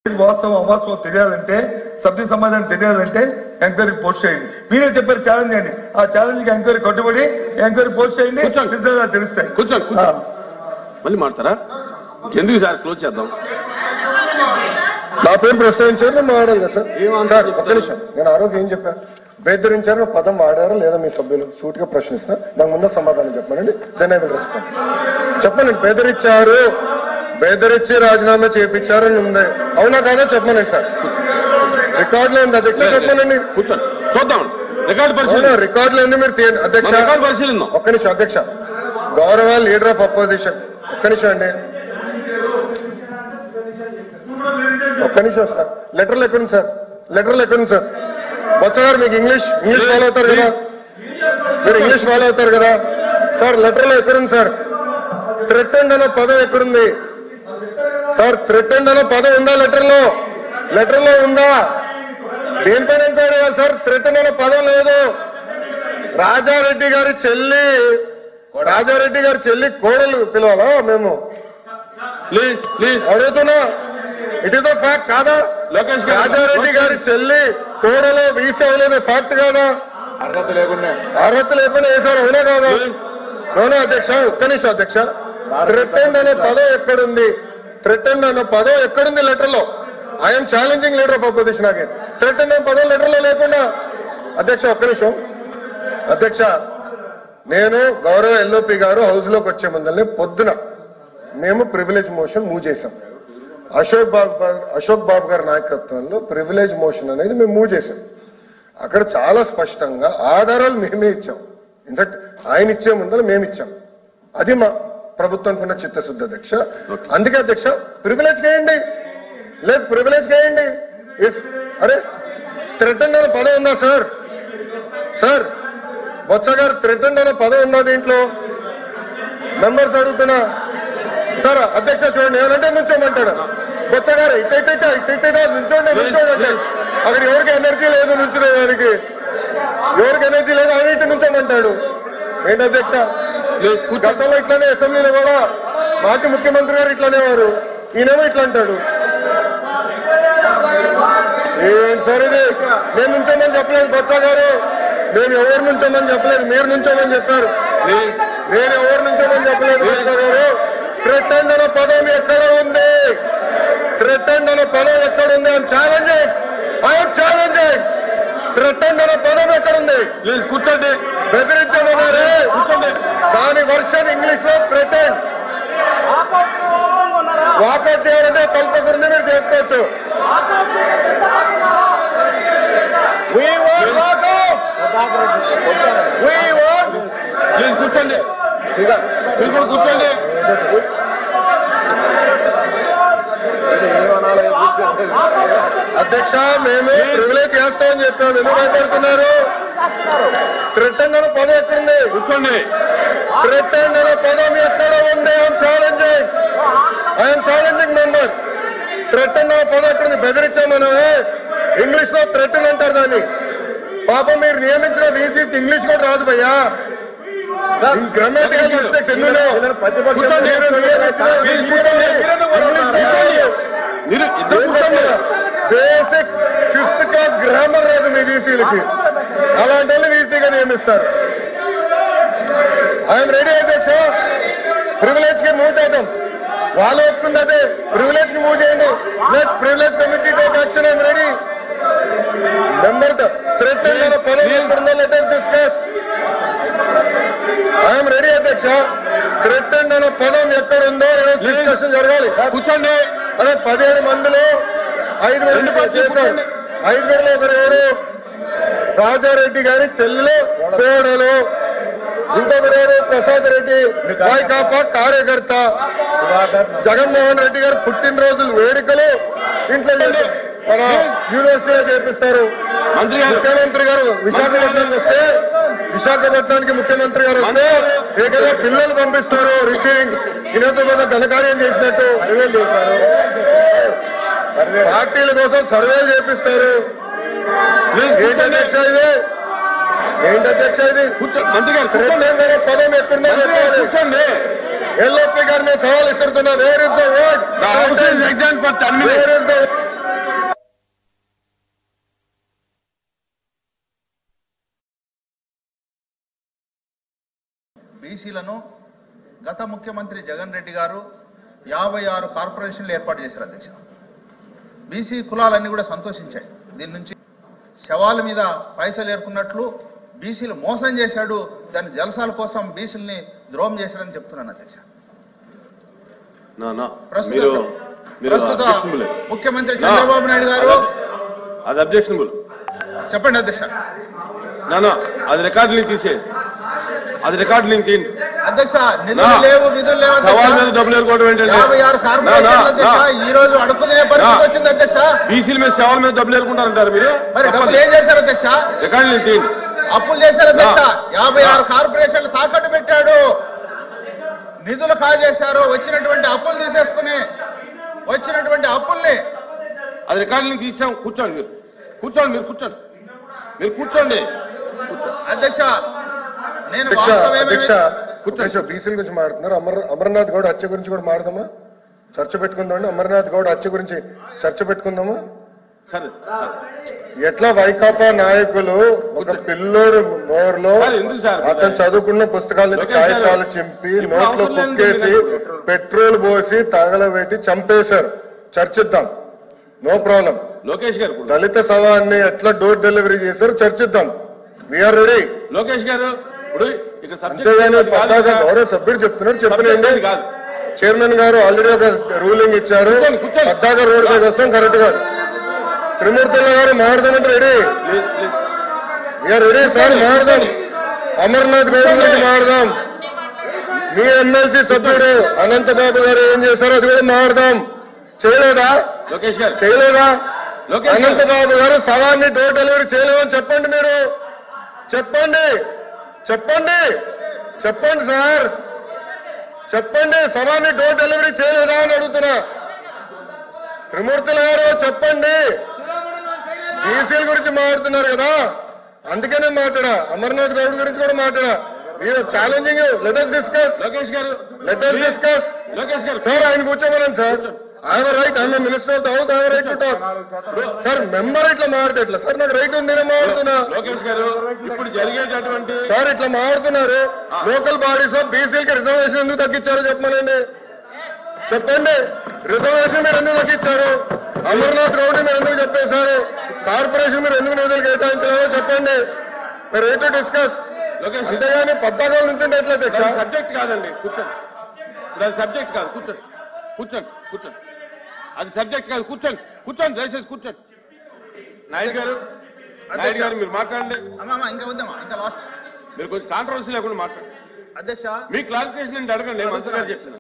వాస్తవం అవాస్తవం తెలియాలంటే సభ్య సమాధానం తెలియాలంటే ఎంక్వైరీ పోస్ట్ చేయండి. మీరే చెప్పారు ఛాలెంజ్ చేయండి. ఆ ఛాలెంజ్ కి ఎంక్వైరీ కట్టుబడి ఎంక్వైరీ పోస్ట్ చేయండి. తెలుస్తాయి. కూర్చోండి మళ్ళీ మాడతారా? ఎందుకు సార్ క్లోజ్ చేద్దాం? నా పేరు ప్రస్తావించారు, నేను మాట్లాడాలి కదా సార్. ఒక్క నిమిషం, నేను ఆ రోజు ఏం చెప్పాను? బెదిరించారు పదం వాడారా లేదా మీ సభ్యులు? సూట్ గా ప్రశ్నిస్తున్నా, నాకు ముందు సమాధానం చెప్పానండి. Then I will respond. చెప్పనండి. బెదిరించి రాజీనామా చేయించారని ఉంది, అవునా కాదా చెప్పమనండి సార్. రికార్డులో ఉంది అధ్యక్ష, చెప్పమనండి. చూద్దాం రికార్డులో ఉంది. మీరు అధ్యక్ష ఒక్క నిమిషం అధ్యక్ష. గౌరవ లీడర్ ఆఫ్ అపోజిషన్, ఒక్క నిమిషం అండి, ఒక్క నిమిషం సార్. లెటర్లు ఎక్కడుంది సార్? లెటర్లు ఎక్కడుంది సార్? బొత్స గారు మీకు ఇంగ్లీష్ ఫాలో అవుతారు కదా, మీరు ఇంగ్లీష్ ఫాలో అవుతారు కదా సార్. లెటర్లో ఎక్కడుంది సార్? థ్రెటెండ్ అనే పదం ఎక్కడుంది సార్? థ్రెటెండ్ అనే పదం ఉందా లెటర్లో ఉందా? దేనిపైన ఎంక్వైరీ అవ్వాలి సార్? థ్రెటెండ్ అనే పదం లేదు. రాజారెడ్డి గారి చెల్లి కోడలు పిలవాలా మేము? ప్లీజ్ అడుగుతున్నా, ఇట్ ఈస్ ద ఫ్యాక్ట్ కాదా? రాజారెడ్డి గారి చెల్లి కోడలో వీసీ అవ్వలేదు, ఫ్యాక్ట్ కాదా? అర్హత లేకుండా వేశారు, అవునా కాదా? అవునా అధ్యక్ష? ఒక్క నిమిషం అధ్యక్ష. థ్రెటెండ్ అనే పదం ఎక్కడుంది? థ్రెటెండ్ అనే పదం ఎక్కడుంది లెటర్లో? I'm challenging leader of opposition again. Threatened అనే పదం లెటర్లో లేకుండా అధ్యక్ష ఒక్క నిమిషం అధ్యక్ష. నేను గౌరవ ఎల్ఓపి గారు హౌస్ లోకి వచ్చే ముందరనే పొద్దున మేము ప్రివిలేజ్ మోషన్ మూవ్ చేశాం. అశోక్ బాబు గారి నాయకత్వంలో ప్రివిలేజ్ మోషన్ అనేది మేము మూవ్ చేశాం. అక్కడ చాలా స్పష్టంగా ఆధారాలు మేమే ఇచ్చాం. ఇన్ఫాక్ట్ ఆయన ఇచ్చే ముందర మేము ఇచ్చాం. అది మా ప్రభుత్వానికి ఉన్న చిత్తశుద్ధి అధ్యక్ష. అందుకే అధ్యక్ష ప్రివిలేజ్ చేయండి, లేదు ప్రివిలేజ్ చేయండి. అరే థ్రెటెండ్ అనే పదం ఉందా సార్? బొత్స గారు థ్రెటెండ్ అనే పదం ఉందా దీంట్లో? మెంబర్స్ అడుగుతున్నా సార్. అధ్యక్ష చూడండి, ఏమంటే నుంచోమంటాడు బొత్స గారు. ఇట్ట నుంచోండి అక్కడ ఎవరికి ఎనర్జీ లేదు నుంచునేదానికి, ఎవరికి ఎనర్జీ లేదు, ఆయన ఇటు నుంచోమంటాడు. ఏంటి అధ్యక్ష? గతంలో ఇట్లానే అసెంబ్లీలో కూడా మాజీ ముఖ్యమంత్రి గారు ఇట్లానే వారు, ఈయనేమో ఇట్లా అంటాడు. ఏంటి సార్ ఇది? నేను నుంచోమని చెప్పలేదు బొత్స గారు, నేను ఎవరు నుంచోమని చెప్పలేదు, మీరు నుంచోమని చెప్పారు. నేను ఎవరు నుంచోమని చెప్పలేదు బొత్స గారు. థ్రెటెండ్ అనే పదం ఎక్కడ ఉంది? థ్రెటెండ్ అనే పదం ఎక్కడుంది? I'm challenging. థ్రెటెండ్ అనే పదం ఎక్కడుంది? ప్లీజ్ కూర్చోండి. బెదిరించమన్నారే, దాని వర్షన్ ఇంగ్లీష్ లో థ్రెటెండ్. వాకౌట్ చేయాలంటే కల్పకుండా మీరు చేసుకోవచ్చు. ప్లీజ్ కూర్చోండి, మీరు కూడా కూర్చోండి. అధ్యక్ష మేము ప్రివిలేజ్ చేస్తామని చెప్పాము, ఎందుకు మాట్లాడుతున్నారు? థ్రెటెండ్ అనే పదం ఎక్కడుంది? కూర్చోండి. థ్రెటెండ్ అనే పదం ఎక్కడ ఉంది? I'm challenging member. థ్రెటెండ్ అనే పదం ఎక్కడుంది? బెదిరించామని ఇంగ్లీష్ లో థ్రెటెండ్ అంటారు దాన్ని. పాపం మీరు నియమించిన వీసీకి ఇంగ్లీష్ కూడా రాదు భయ్యా. గ్రామటికల్ మిస్టేక్స్ ఎన్నో. బేసిక్ 5th క్లాస్ గ్రామర్ రాదు మీ వీసీలకి, అలాంటి వాళ్ళు వీసీగా నియమిస్తారు. ఐఎమ్ రెడీ అధ్యక్ష. ప్రివిలేజ్ కి మూవ్ చేద్దాం, వాళ్ళు ఒప్పుకుంది అదే. ప్రివిలేజ్ కి మూవ్ చేయండి. Let privilege committee take action. I'm ready. Member threatened అనే పదం ఎక్కడుందో let us discuss. I'm ready అధ్యక్ష. థ్రెటెండ్ అనే పదం ఎక్కడుందో డిస్కషన్ జరగాలి. కూర్చోండి. అదే 17 మందిలో 5 చేశారు. 5లో ఒకరు రాజారెడ్డి గారి చెల్లెలు కోడలు, ఇంకొకరు ప్రసాద్ రెడ్డి వైకాపా కార్యకర్త. జగన్మోహన్ రెడ్డి గారు పుట్టినరోజులు వేడుకలు ఇంట్లో మన యూనివర్సిటీలో చేపిస్తారు. ముఖ్యమంత్రి గారు విశాఖపట్నానికి వస్తే, విశాఖపట్నానికి ముఖ్యమంత్రి గారు వస్తే ఏకంగా పిల్లలు పంపిస్తారు రిసీవింగ్. ఈయనతో పెద్ద ఘనకార్యం చేసినట్టు సర్వేలు చేశారు. పార్టీల కోసం సర్వేలు చేపిస్తారు. ఏంటి అధ్యక్ష ఇది? మంత్రి గారు పదం ఎక్కడుందో కూర్చోండి. ఎల్ఓపి గారిని సవాల్ ఇస్తున్నా. Where is the word? Exam for 10 minutes. బీసీలను గత ముఖ్యమంత్రి జగన్ రెడ్డి గారు 56 కార్పొరేషన్లు ఏర్పాటు చేశారు అధ్యక్ష. బీసీ కులాలన్నీ కూడా సంతోషించాయి. దీని నుంచి శవాల మీద పైసలు ఏర్పున్నట్లు బీసీలు మోసం చేశాడు, దాని జలసాల కోసం బీసీలని ద్రోహం చేశాడని చెప్తున్నాను అధ్యక్ష. ప్రస్తుత ముఖ్యమంత్రి చంద్రబాబు నాయుడు గారు అది అబ్జెక్షనబుల్. చెప్పండి అధ్యక్ష. అది రికార్డులు తీసేయండి, అది రికార్డులు తీయండి అధ్యక్ష. నిధులు లేవు, విధులు లేవు. సవాల్ మీద డబ్బులు ఏర్కోవడం ఏంటంటే 56 కార్పొరేషన్లు అధ్యక్ష ఈ రోజు అడుక్కునే పరిస్థితి వచ్చింది అధ్యక్ష. బీసీల మీద సవాల్ మీద డబ్బులు ఏర్కుంటారంటారు మీరు. మరి డబ్బులు ఏం చేశారు అధ్యక్ష? రికార్డులు తీయండి. అప్పులు చేశారు అధ్యక్ష. 56 కార్పొరేషన్లు తాకట్టు పెట్టాడు, నిధులు కాజేశారు. వచ్చినటువంటి అప్పులు తీసేసుకుని వచ్చినటువంటి అప్పుల్ని అది రికార్డులు తీసాం. కూర్చోండి మీరు, కూర్చోండి మీరు, కూర్చోండి మీరు, కూర్చోండి అధ్యక్ష. నేను బీసీల గురించి మాట్లాడుతున్నారు. అమర్నాథ్ గౌడ్ హత్య గురించి కూడా మాట్లాడదామా? చర్చ పెట్టుకుందామండి. అమర్నాథ్ గౌడ్ హత్య గురించి చర్చ పెట్టుకుందామా? ఎట్లా వైకాపా నాయకులు ఒక పిల్లోడు నోరులో అతను చదువుకున్న పుస్తకాల నుంచి కాగితాలు చింపి నోట్లో కుక్కేసి పెట్రోల్ పోసి తగలబెట్టి చంపేశారు. చర్చిద్దాం, నో ప్రాబ్లం. లోకేష్ గారు దళిత శవాన్ని ఎట్లా డోర్ డెలివరీ చేశారు చర్చిద్దాం. We are ready. లోకేష్ గారు అంతేగాని పద్దాక గౌరవ సభ్యుడు చెప్తున్నారు, చెప్పలేండి. చైర్మన్ గారు ఆల్రెడీ ఒక రూలింగ్ ఇచ్చారు. పద్దాక రోడ్ పైకి వస్తాం కరెక్ట్ గా. త్రిమూర్తుల గారు మాట్లాడదామంటే రెడీ. వీఆర్ రెడీ సార్, మాట్లాడదాం. అమర్నాథ్ గౌడ్ గురించి మాట్లాడదాం. మీ ఎమ్మెల్సీ సభ్యుడు అనంతబాబు గారు ఏం చేశారో అది కూడా మాట్లాడదాం. చేయలేదా? లోకేష్ గారు చేయలేదా? అనంతబాబు గారు శవాన్ని డోర్ డెలివరీ చేయలేదని చెప్పండి. మీరు చెప్పండి, చెప్పండి, చెప్పండి సార్, చెప్పండి. శవాన్ని డోర్ డెలివరీ చేయలేదా అని అడుగుతున్నా. త్రిమూర్తుల గారు చెప్పండి. బీసీల గురించి మాట్లాడుతున్నారు కదా, అందుకనే మాట్లాడా. అమర్నాథ్ గౌడ్ గురించి కూడా మాట్లాడా. Challenging. Let us discuss. Lokesh garu let us discuss. Lokesh garu sir ఆయన కూర్చోమనండి sir. I have right, I'm minister of the house, I have right to talk. Sir member ఇట్లా మాట్లాడితే ఎట్లా సార్? నాకు రైట్ ఉంది, నేను మాట్లాడుతున్నా. లోకేష్ గారు ఇప్పుడు జరిగేటటువంటి సార్ ఇట్లా మాట్లాడుతున్నారు. లోకల్ బాడీస్ ఆఫ్ బీసీలకి రిజర్వేషన్ ఎందుకు తగ్గించారో చెప్పమనండి. చెప్పండి. రిజర్వేషన్ మీరు ఎందుకు తగ్గించారు? అమర్నాథ్ గౌడ్ మీరు ఎందుకు చెప్పేశారు? కార్పొరేషన్ మీరు ఎందుకు నిధులు కేటాయించారో చెప్పండి. మీరు రైట్ టు డిస్కస్. అంతేగాని పద్దాకాల నుంచి ఎట్లా సబ్జెక్ట్ కాదండి. కూర్చోండి. ఇప్పుడు అది సబ్జెక్ట్ కాదు. కూర్చోండి, కూర్చోండి, కూర్చోండి. అది సబ్జెక్ట్ కాదు. కూర్చోండి, కూర్చోండి, దయచేసి కూర్చోండి. నాయుడు గారు, నాయుడు గారు మీరు మాట్లాడండి. ఇంకా ఉందమ్మా, ఇంకా లాస్ట్ మీరు కొంచెం కాంట్రవర్సీ లేకుండా మాట్లాడండి అధ్యక్ష. మీ క్లారిఫికేషన్ నేను అడగండి. మంత్రి గారు చెప్తున్నా.